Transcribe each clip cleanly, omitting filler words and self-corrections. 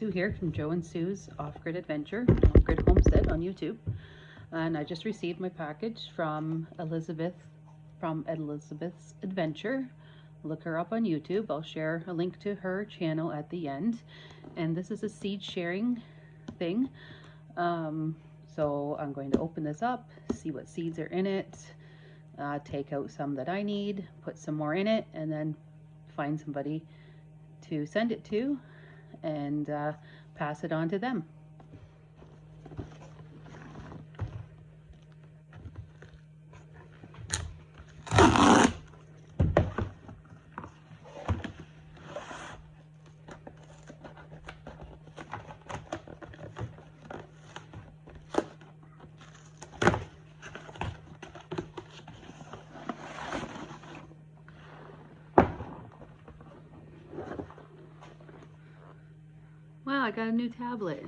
Sue here from Joe and Sue's Off-Grid Adventure, Off-Grid Homestead on YouTube. And I just received my package from Elizabeth from Elizabeth's Adventure. Look her up on YouTube. I'll share a link to her channel at the end. And this is a seed sharing thing. So I'm going to open this up, see what seeds are in it, take out some that I need, put some more in it, and then find somebody to send it to and pass it on to them. Wow, I got a new tablet.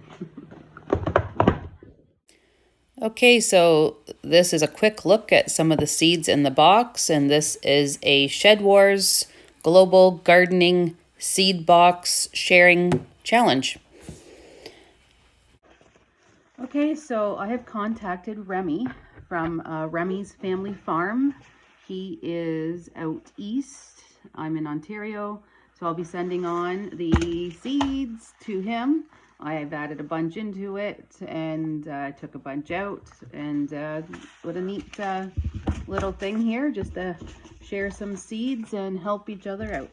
Okay, so this is a quick look at some of the seeds in the box, and this is a Shedwars Global Gardening Seed Box Sharing Challenge. Okay, so I have contacted Remy from Remy's Family Farm. He is out east. I'm in Ontario, so I'll be sending on the seeds to him. I've added a bunch into it, and I took a bunch out, and what a neat little thing here, just to share some seeds and help each other out.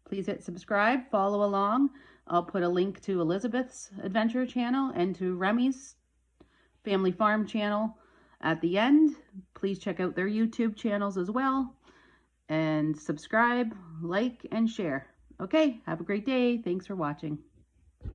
Please hit subscribe, follow along. I'll put a link to Elizabeth's Adventure channel and to Remy's Family Farm channel at the end. Please check out their YouTube channels as well, and subscribe, like, and share. Okay, have a great day. Thanks for watching.